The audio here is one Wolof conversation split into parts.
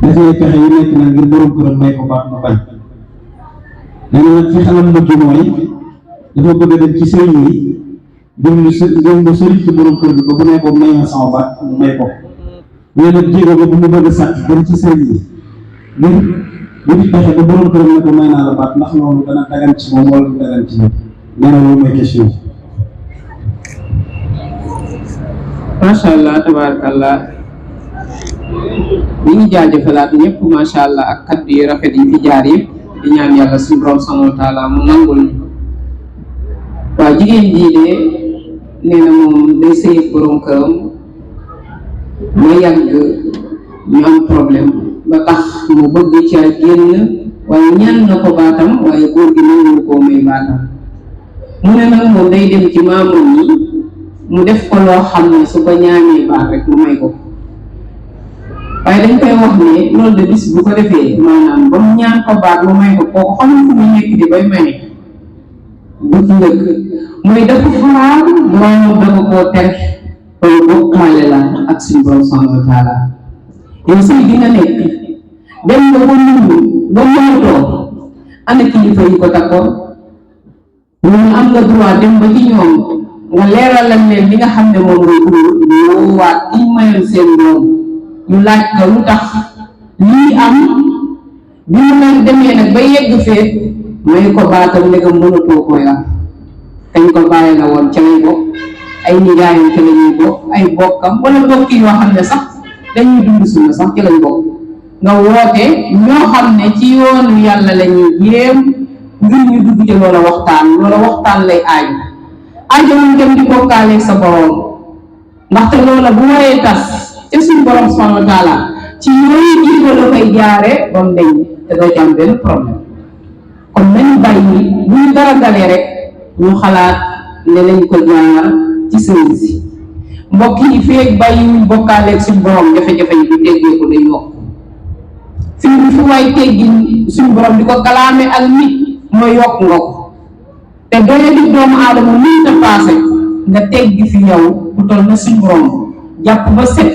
dafay pexe yu nekk nag ngir borom këram may ko baat mu bañ léegi nag fi xelam mujj mooy dafa bëgg a dem ci sëriñ bi dem ba sëriñ ci borom kër bi ba bu ne ko may ma sama baat mu may ko mais nag jéego ba bu mu bëgg a sàcc dem ci sëriñ bi ngir bu di pexe ba borom këram ne ko may naa la baat ndax loolu dana dagan ci moom wala du dagan ci moom nee na loolu mooy question bi. macha allah tabarakallah ñu ngi jaajëfalaat ñëpp macha allah ak kaddu yu rafet yi fi jaar yëpp di ñaan yàlla suñu borom subhanahu wa taala mu nangul ñu. waaw jigéen jii de nee na moom day sëy ak borom këram ma yàgg ñu am problème ba tax mu bëgg ca génn waaye ñaan na ko baatam waaye góor gi nangu koo may baatam mu ne nag moom day dem ci maamam yi mu def ko loo xam ne su ko ñaanee baat rek mu may ko waaye dañ koy wax ne loolu de bis bu ko defee maanaam ba mu ñaan ko baat mu may ko kooku xamul fu mu nekk di bay maye bu ci njëkk mooy dafa xaar moom dafa koo tere loolu bokkaale la ak suñu borom subhanahu wa taala yow sëy bi nga nekk dem nga ba nungu ba moytoo ana kilifa yi ko takkoon ñu am nga droit dem ba ci ñoom nga leeral leen li nga xam ne moom ngay dund ñu waat kiñ mayoon seen doom ñu laaj ko lu tax lii am bi mu nag demee nag ba yegg feet may ko baatam ndegam mënatoo ko yar kañ ko bàyyi la woon ca lay bokk ay nijaayam ca la ñuy bokk ay bokkam wala bokk yoo xam ne sax dañuy dund suñu sax ci lañ bokk nga woote ñoo xam ne ci yoonu yàlla la ñuy jéem ngir ñu dugg ci loola waxtaan lay aajo ñu dem di bokkaale sa borom ndaxte loola bu waree tas te suñu borom subhanahu wa taala ci yooyu jiiba la koy jaare ba mu deñ te doo ci am benn problème kon nañu bàyyi bu ñu dara dalee rek ñu xalaat ne lañ ko jaar ci sëriñ si mbokk yi feeg bàyyi ñu bokkaaleeg suñu borom jafe-jafe yi bu teggee ko day yokk fii bi fu waay teggi suñu borom di ko kalaame ak nit mooy yokk nga ko te doye di doomu aadama mënut a paase nga teggi fi yow bu toll na suñu borom jàpp ba set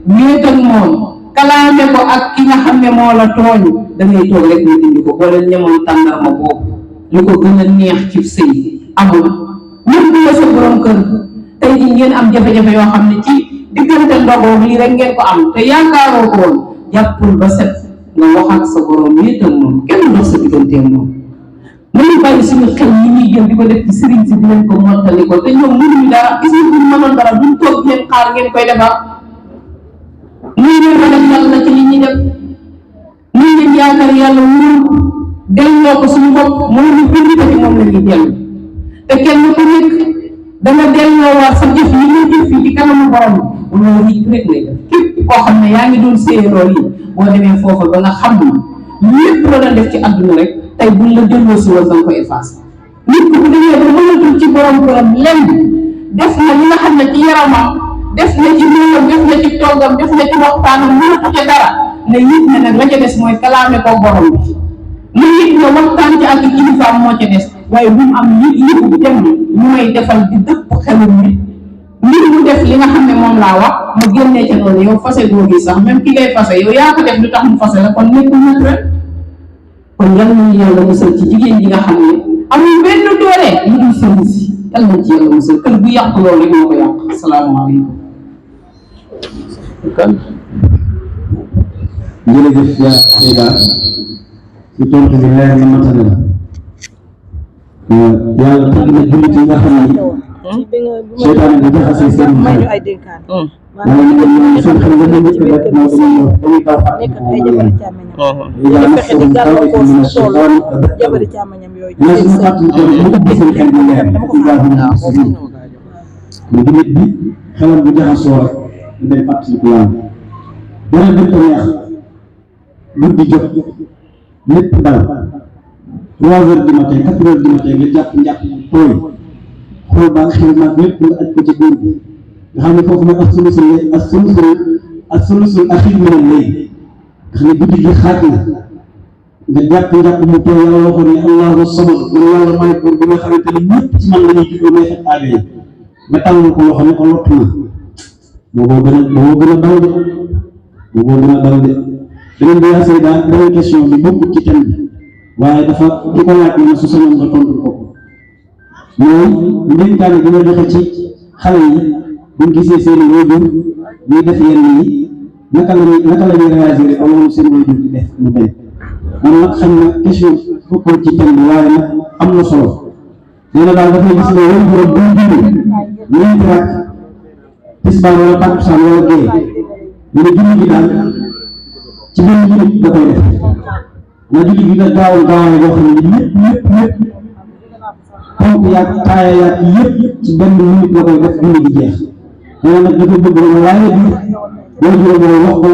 wéet ak moom kalaame ko ak ki nga xam ne moo la tooñ da ngay toog rek ñu dindi ko boo leen ñemoon tàndarma boobu lu ko gën a neex ci sëy amul ñëpp la sa borom kër tey jii ngeen am jafe-jafe yoo xam ne ci diggante ndogoo lii rek ngeen ko am te yaakaaroo ko woon jàppul ba set nga wax ak sa borom wéet ak moom kenn dox sa diggante moom mënu bàyyi suñu xel yi ñuy jël di ko def ci sëriñ si di leen ko mottali ko te ñoom mënuñu dara gis nga buñ mënoon dara buñ toog ngeen xaar ngeen koy defar muy leen ragal yàlla ci li ñuy def muy leen yaakaar yàlla wóor delloo ko suñu bopp moom ñu bind ko ci moom la ñuy dellu te kenn ku nekk danga delloo waat sa jëf yi ngay jëf fii ci kanamu borom loolu nit rek lay def képp koo xam ne yaa ngi doon séeroo yi boo demee foofa ba nga xam ne lépp loo doon def ci àdduna rek tey buñ la delloo si woon danga ko effacé nit ku bu demee ba mënatul ci borom borom lenn def na li nga xam ne ci yaramam def na ci néewam def na ci toggam def na ci waxtaanam mënatu ca dara ne yit ne nag la ca des mooy kalaame ko borom bi mu yit ne waxtaan ci ak kilifaam moo ca des waaye bu mu am yëpp dem ñu may defal di dëpp xelum nit ngir mu def li nga xam ne moom laa wax mu génnee ca noonu yow fase googu sax même ki ngay fase yow yaa ko def lu tax mu fase la kon nekkul naturel kon yal nañu yàlla musal ci jigéen ji nga xam ne amul benn doole lu dul sëriñ si yal nañ ci yàlla musal kër bu yàq loolu rek moo ko yàq asalaamaaleykum. jërëjëf yaa Seyda ci tontu bi leer na matale la yàlla tàgg na jullit yi nga xam ne seytaane bu jaxasee seen xel wala ñu ne seen xel nga nekk rek moo dañuy daw fàtte yaa nafsuhum tawikum min ash-shaytaan na suñu fàttali ko mu ubbi seen xel bu leer mu jullit bi xelam bu jaxasoo rek ñu day fàttali ko yàlla dara dëkk neex guddi jot lépp dal 3 heures du matin 4 heures du matin nga jàpp njàpp tooy xool ba xel maag lépp nga aj ko ci góor bi nga xam ne foofu nag ak sulusul axir min al-layl nga xam ne guddi gi xaaj na nga jàpp njàpp mu tooy yàlla waxoon ne allahu samad man yàlla may buur bi nga xamante ne ñëpp ci man la ñuy juddoo may faj aajo yi nga tàllal ko loxo ne ko lott na booboo gën a dal de beneen bi yaa Seyda beneen question bi bokkut ci thème bi waaye dafa di ko laaj ne su sañoon nga tontu ko mooy ndénkaane bi nga joxe ci xale yi buñ gisee seen i waajur ñuy def yenn yi naka la ñuy réagir ba loolu seen waajur di def lu mel man nag xam na question bokkul ci thème bi waaye nag am na solo nee na daal dafay gis ne waajuram bu ñu julli ñeenti rakk tisbaar wala takkusaan wala gee ñu ne julli gi daal ci benn minute da koy def na julli gi nga gaawal gaawal boo xam ne lépp pomp yaag taaya yaag yëpp ci benn minute la koy def julli gi jeex nee nag dafa bëgg na waaye bi boo juróom wax ko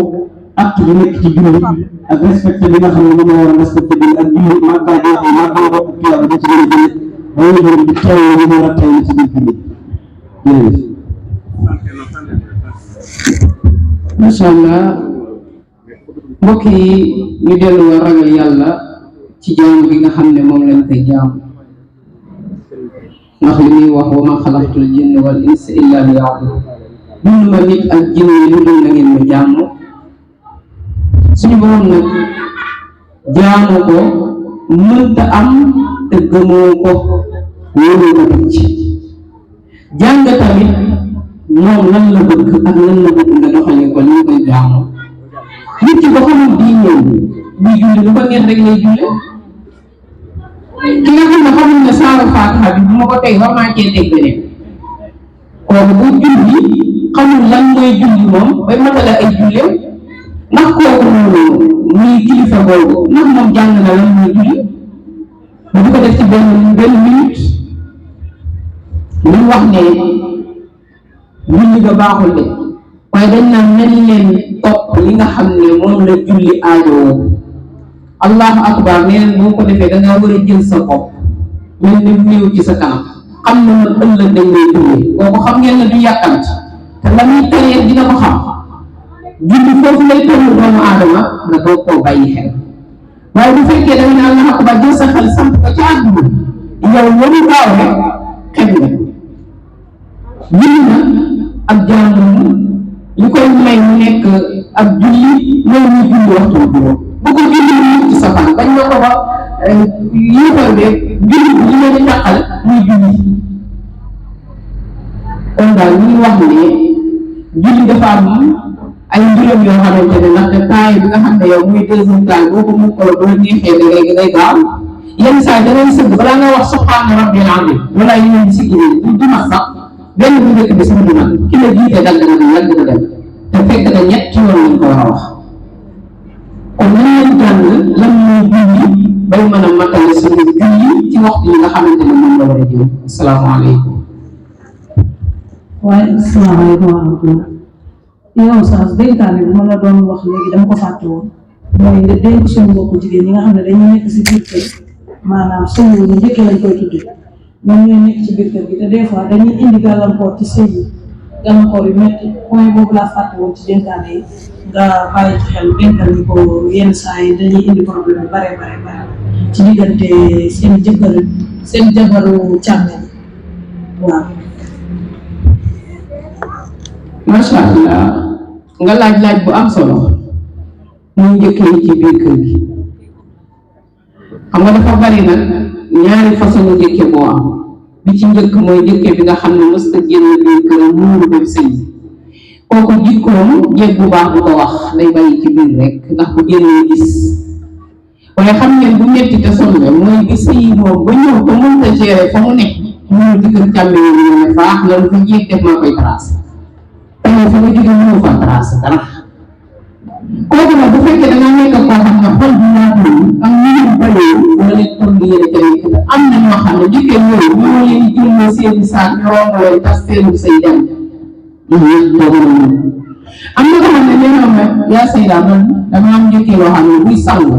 acte bi nekk ci julli ak respecté bi nga xam ne moom la war a respecté bi ak julli màggaay boo xam màggaay boo ko tuyaaba da ci gën a jëlee waaye juróom di teew la ñu war a teew ci biir julli jërëjëf. macha allah mbokk yi ñu delluwoo ragal yàlla ci jaamu gi nga xam ne moom lañ koy jaamu ndax li muy wax wa ma xalaqtul jinna wal insa illa liya'budun dund ma nit ak jinne lu dul na ngeen ma jaamu suñu borom nag jaamu ko mënta am te gëmoo ko wóolu ko teg ci jàng tamit moom lan la bëgg ak lan la bëgg nga doxalee ko li ñu koy jaamu nit ki ba xamul bii ñëw bii julli lu ko neex rek lay julle ki nga xam ne xamul ne saaru Faatiha bi bu ma ko teg war naa cee teg beneen kooku bu julli xamul lan mooy julli moom bay matale ay julleem ndax kooku muy kilifa boobu ndax moom jàng na lan mooy julli ba du ko def ci benn minute li wax ne julli ga baaxul de waaye dañ naan nañ leen topp li nga xam ne moom la julli aajowoo allahu akbar neen boo ko defee da ngaa war a jël sa bopp mel ni néew ci sa kanam xam ne man ëllëg dañ lay julli kooku xam ngeen ne du yàkkamti te la muy tëree dina ko xam julli foofu lay tënk doomu aadama nga doog koo bàyyi xel waaye bu fekkee da nga ne allahu akbar jël sa xel samp ko ci àdduna yow waru gaaw rek xel nga julli na ak jaamu li koy may mu nekk ak julli loolu muy julli waxtu juróom bu ko julli mu ci sa fan bañ na ko ba yéefal be julli bi li leen di tàqal muy julli kon daal ñu wax ne julli dafa am ay mbiram yoo xamante ne ndaxte taay bi nga xam ne yow muy deuxième taay boo ko mun ko bu la neexee da ngay gaaw yenn saa da ngay sëgg balaa nga wax subhaana rabbil azim wala yi ngeen si gine du mat sax benn bu njëkk bi sama duma ki la jiite dal dana yàgg na dem te fekk na ñett yoon lañ ko war a wax kon nañ leen jàng lan mooy julli bay mën a matale suñu julli ci waxtu yi nga xamante ne moom la war a jël asalaamaaleykum. waaye asalaamaaleykum wa rahmatulah yow sax dénkaane bi ma la doon wax léegi dama ko fàtte woon mooy nga dénk suñu mbokku jigéen ñi nga xam ne dañuy nekk si biir kër maanaam sëy yu njëkkee lañ koy tudde ñoom ñooy nekk ci biir kër gi te des fois dañuy indi gàllankoor ci sëy yi gàllankoor yu métti point boobu laa fàtte woon ci dénkaane yi nga bàyyi ci xel dénkal ñu ko yenn saa yi dañuy indi problème yu bare ci diggante seen jabaru càmmeñ waaw. macha allah nga laaj bu am solo muy njëkkee ci biir kër gi xam nga dafa bari nag ñaari façon njëkke boo am bi ci njëkk mooy njëkke bi nga xam ne mës ta génn biir kër muuru dem sëy kooku jikkoom jeeg bu baax bu ko wax day bàyyi ci biir rek ndax bu génnee gis waaye xam ngeen bu metti te sonle mooy bi sëy moom ba ñëw ko mënta gérer fa mu nekk mënul di kër càmmee ñu ne faax loolu fa jeeg def maa koy tracé te fa nga jóge mënu fa tracé dara kooku nag bu fekkee da nga nekk koo xam ne xol bi ñaatuwul ak ñu bëree wala leen toll yéene tamit am na ñoo xam ne jëkkee ñëw ñoo leen jëloo seeni saak ñu romb leen tas seenu say dem am na ko xam ne nee na yaa Seyda man dama am njëkkee loo xam ne buy sangu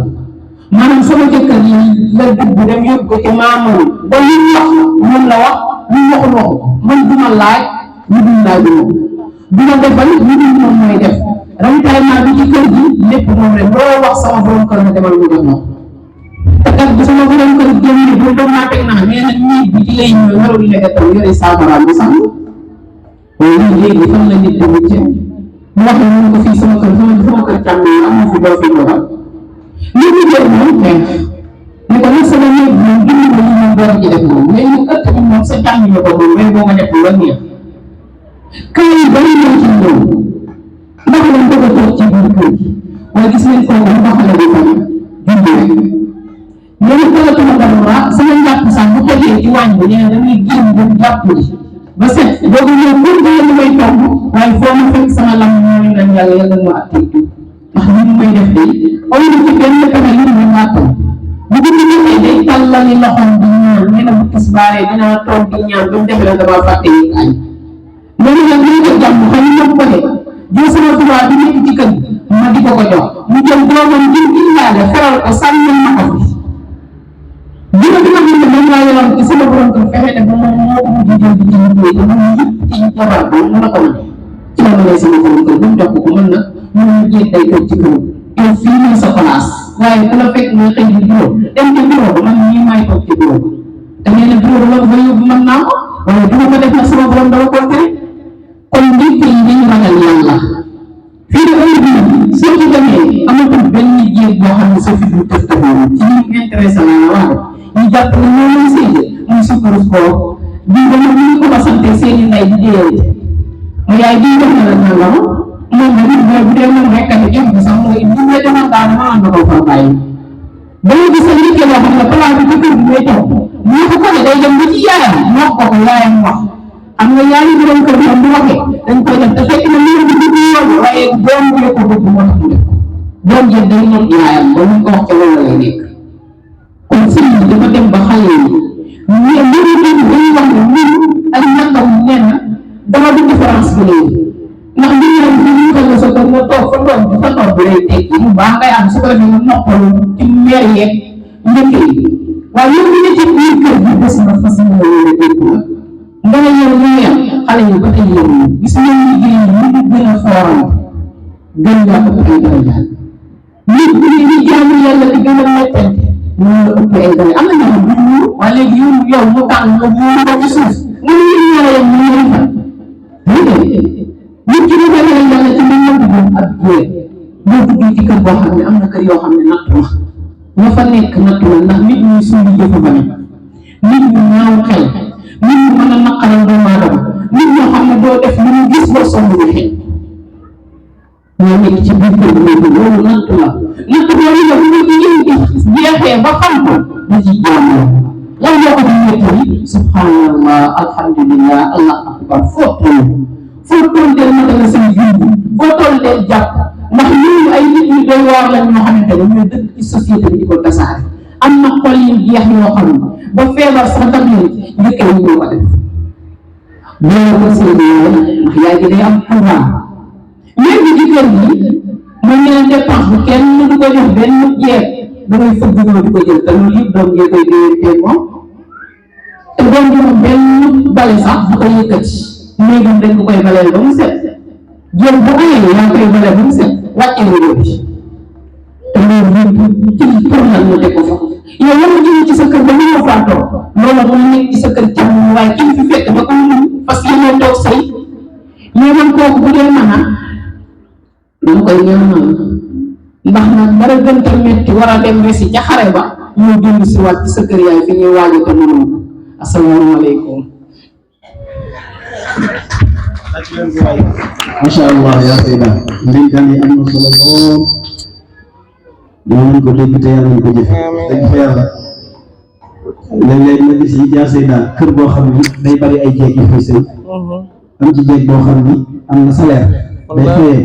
maanaam sama jëkkër yi la dugg dem yóbbu ko ci maamul ba lu wax moom la wax lu waxul waxu man duma laaj ñu dul laaj duma defal ñu dul moom mooy def ravitaillement bi ci kër gi lépp moom rek loo wax sama borom kër na demal mu def moom te kat bu sama borom kër génne bu doon naa teg naa nee na ñiit bi ci lay ñëw narul legatal yore saafaraam bi sax waaye léegi fan la nit di mucce mu wax ne mun ko fii sama kër càmm yi am na fi doo fi doxal li mu jël moom xeex ne ko nag sama néeg moom dindi ko li moom door a ci def moom mais ñu ëtt bi moom sa càmm yi ko moom mais boo nga def lu la neex kaay yi bari ñëw ci ñoom ndax lañ bëgg a toog ci biir kër gi waaye gis ngeen kooku mu doxale bi fan dindi rek ñoom talatuma dara sama njàpp sax bu tegee ci wàññ bi nee na damay génn dem jàpp ji ba set doogu ñëw pour nga li may togg waaye foo ma fekk sama lam ñooñu nañ yàlla yàlla ma attee tuuti ndax li mu may def day aw na ci benn pexe li mu ma attal bu guddi jotee day tàllali loxoom di ñaan nee na bu tisbaaree dinaa toog di ñaan ba mu defee la damaa fàtte yi añ loolu nag li ko jàmm xam ni moom ko de jël sama tubaab bi nekk ci kër ma di ko ko jox mu jël doomam jëm indaale feral ko sànnil ma ko fi dina dina xam ne moom laa yoroon ci sama borom kër fexe ne ba moom moo ko mujj jël di ci liggéey te moom yëpp ci jabar boobu mu na ko mën ci la mënee sama borom kër bu mu jox ko mën na mën na jéeg day kër ci këram yow fii mooy sa place waaye ku la fekk nga xëy di bureau dem ci bureau ba man ñii maay toog ci bureau te nee na bureau ba ba yóbbu mën naa ko waaye du ma ko def nag sama borom dama ko tere kon njëkk yi dañu ragal yàlla fii de heure bii soo ci demee amatul benn jéeg boo xam ne sa fi du tëf tëfoon ci ñu intéressé la la wax ñu jàpp ne ñoo lay séede muy sukkaru sport bii dama ñu ko sante seeni ndey di déyee mu yaay bii def na la nangam moom la nit bu dee moom rek a jox bi sax mooy bu la demal daal ma ànd ko fa bàyyi dama gis sa liggéey boo xam ne plan bi ci kër bi ngay toog moo ko ne day dem ba ci yaayam wax ko ko yaayam wax am nga yaay yi borom kër moom bu waxee dañ koy def te fekk na liir bi du yoon waaye doom bi ko bëgg moo tax mu def ko doom ji day not yaayam ba mu ko wax ca loolu lay nekk kon sëñ bi dafa dem ba xale yi mais mbir yi dañuy wax ne mbir ak ñàkkam nee na dama du différence bi léegi ndax mbir yi bi ñu xëy sa kër nga toog fa doom bi fa toog bi lay tekki mu baax ngay am su ko defee nga noppalu ci meer yeeg njëkk yi waaye yow li ne ci biir kër bi des na fas yéene dégg la nga ne yow lu neex xale yi ba tey yow gis ngeen liggéey yi ñu gën a fooral gën laa ko ay daraja nit ñi di jaamu yàlla di gën a mettante ñoo la ëpp ay daraja am na ñoo xam ne waaye léegi yow mu tàng nga mu ko ci suuf nga ne yéen ñaar yam ñu leen fa nit ki dafa leen yàlla ci mën na dugg ak jéeg boo duggee ci kër boo xam ne am na kër yoo xam ne nattu la ña fa nekk nattu la ndax nit ñi suñu jëfu ba nit ñu ñaaw xel nit ñu mën a naqaral doomu aadama nit ñoo xam ne doo def lu ñu gis boo sonn ñu xel ñoo nekk ci biir kër bi loolu nattu la nattu boobu yow ñu jeexee ba xam ko da ci jaam la lan moo ko di nettali subhanallah alhamdulillah allah akbar foo toll del matala say junni foo toll del jàpp ndax ñooñu ay nit ñu doy waar lañ ñoo xamante ne ñooy dëkk ci société bi di ko tasaare am na xol yu jeex yoo xam ne ba feebar sax daf leen njëkkee ñu ñoo ko def loolu ko seeni yaay ndax yaay gi day am pouvoir léegi ci kër gi mooy ñeneen dépense bu kenn du ko jox benn jeeg da ngay fëgg ñoo di ko jël te loolu yëpp doom ngee koy déwéntee moom te doom bi moom benn bale sax du ko yëkkati léegi dañ ko koy baleel ba mu set jël bu ayee yaa koy baleel ba mu set wàccee nga yóbbi te loolu yëpp ci pour lan mu teg ko fa yow war nga jóge ci sa kër ba mu ñëw faatoo loolu moo nekk ci sa kër càmm waaye ki fi fekk ba ko mu parce que yéen toog say yéen kooku bu dee mën a dama koy ñaanal ndax nag dara gën a metti war a dem resi ca xare ba ñëw dellu si waat ci sa kër yaay fi ñuy waaje te mënoo ko asalaamaaleykum. macha allah yaa Seyda ndénkaan yi am na solo lool dinañ ko dégg te yàlla nañ ko jëf dëgg fa yàlla léeg-léeg nga gis yi yaa Seyda kër boo xam ni day bari ay jeeg yu fay sëy am ci jeeg boo xam ni am na salaire day xëyee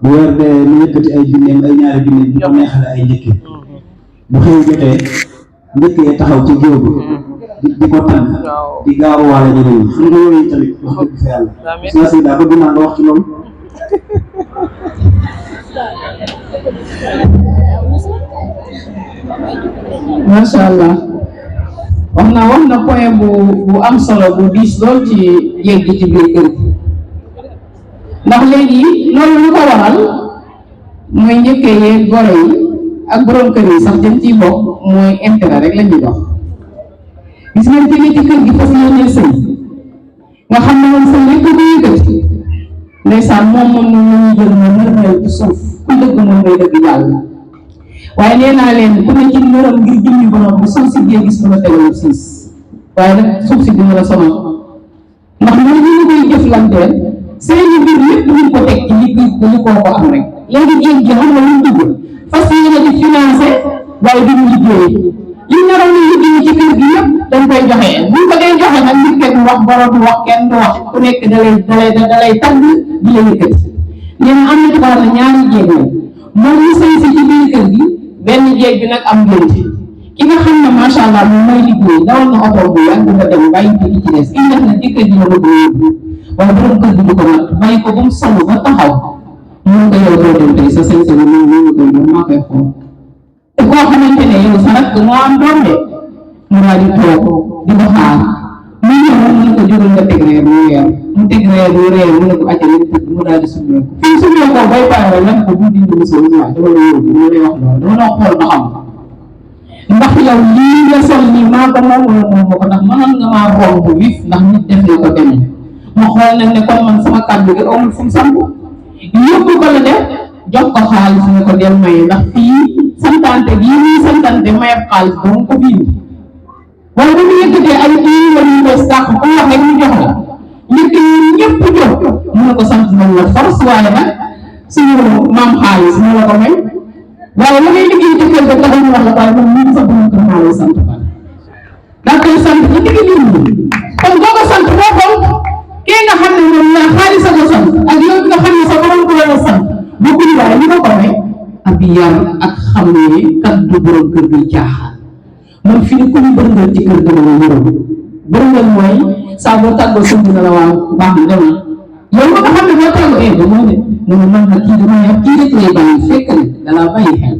bu weer dee mu yëkkati ay junneem ay ñaari junneem di ko neexale ay njëkki bu xëy jotee njëkkee taxaw ci géew bi di ko tànn di gaaruwaale ñeneen ñi xam nga yooyu tamit wax dëgg fa yàlla saa si daa bëgg naa nga wax ci loolu. macha allah wax na point bu am solo bu diis lool ci jéeg gi ci biir kër gi ndax léegi loolu lu ko waral mooy njëkkee yeeg goro yi ak borom kër yi sax dem ciy bokk mooy intérêt rek la ñuy dox gis ngeen fi ne ci kër gi fas yéene sëy nga xam ne moom sëy rek ko yëkkati ndeysaan moom la ñuy jël moom nërmeel ci suuf ku dëgg moom ngay dëgg yàlla waaye nee naa leen ku ne ci nërëm ngir jëmmi borom bi suuf si gee gis mën a tegal siis waaye nag suuf si dina la sonal ndax ñun ñu koy jëflanteel seeni mbir lépp ñu ko teg ci li koo ko am rek léegi jéeg gi xam nga lu mu dugg fas yéene di financé waaye duñu liggéey li naroon na liggéey ci kër gi yëpp dañ koy joxe buñ ko dee joxe nag nit kenn wax borom du wax kenn du wax ku nekk dalay tagg di la yëkkati nee na am na ci wàll ñaari jéeg la moom ñu sëy si ci biir kër gi benn jéeg bi nag am ngénte ki nga xam ne macha allah moom mooy liggéey dawal na oto bu yàgg nga dem bàyyi ko ci des ki def na jëkkër ji la bëgg yóbbu waaye borom kër gi du ko mat bàyyi ko ba mu solu ba taxaw mun nga yow doo dem tey sa sañ sa moom ñu koy jox maa koy xool te koo xamante ne yow sa rakk moo am doom de mu daal di toog di ko xaar mu ñëw mu ne ko jógal nga teg reer mu weer mu teg reer mu reer mu ne ko acca leen tëdd mu daal di summeeku fii summeekoo bay pare lan ko bu dindi mu sol waaye dama la yóbbu mu lay wax loolu dama la xool ba xam ndax yow lii nga sol nii maa ko moom wala moom ko ndax mënoon nga maa romb bu wif ndax nit def na ko demee ma xool nag ne kon man sama kàddu gi amul fu mu sampu yóbbu ko la def jox ko xaalis ne ko del may ndax fii santante bii nii santante mayab xaalis ba mu ko fii wala bu ñu yëkkatee ay kii wala ñu koy sàq ku wax rek ñu jox la njëkk ñëpp jox mu ne ko sant nañ la force waaye nag suñu maam xaalis mu la ko may waaye la ngay liggéey ci kër ga taxul ñu wax la waaye moom ñu sa borom kër maa lay sant fa daa koy sant ci digg nit ñi kon boo ko sant boo ko kii nga xam ne moom la xaalis a ko sant ak yow nga xam ne sa borom ko la sant bokkul waaye li ma ko may ab yar ak xam ne kat du borom kër gi caaxaan man fii ku ñu bërngal ci kër ga la yërëm bërngal mooy saa boo tàggoo sëñ bi na la waaw baax na demal yow nga xam ne boo tàggoo damoo ne moom man nag kii dama yar kii rek lay bàyyi fekk ne dalaa bàyyi xel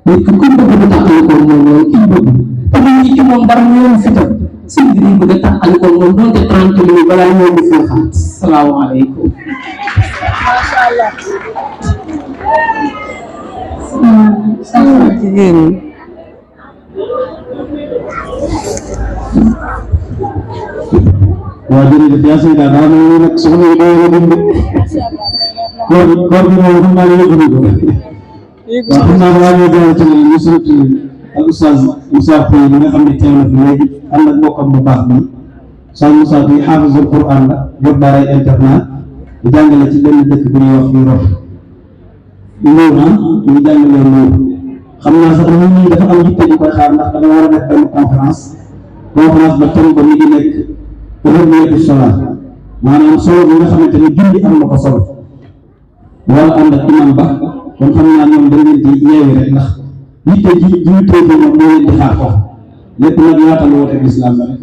nit ki ku bëgg du tàqalikoo moom mooy kii bëgg te mu ngi ci moom dara mu yoon fitam sëñ bi dañ bëgg a tàqalikoo moom doonte 30 minutes balaa ñoo di fee xaat salaamaaleykum macha allah. jigéen waaw jërëjëf yaa Seyda daa mel ni nag soxna yi doy na dimb koor bi moom xam naa ne yëguñu ko waaw xam naa balaa ñuy doon ci ñu sant ak oustaz Moussa Faye mi nga xam ne teew na fi léegi ànd ak mbokkam bu baax bi oustaz Moussa Faye xaafizul Quran la yor daaray internat di jàngale ci benn dëkk bu ñuy wax fii Rof Lour ñu jàngale Lour xam naa sax nit ñi dafa am yitte ñu koy xaar ndax dama war a def benn conférence ba tënk ko mi ngi nekk rëbleetu sola maanaam solo bi nga xamante ne julli am na ko solo wala ànd ak imam ba kon xam naa ñoom dañ leen di yeewi rek ndax yitte ji ñu téye moom moo leen di xaar foofu lépp nag yaatal woote islam la rek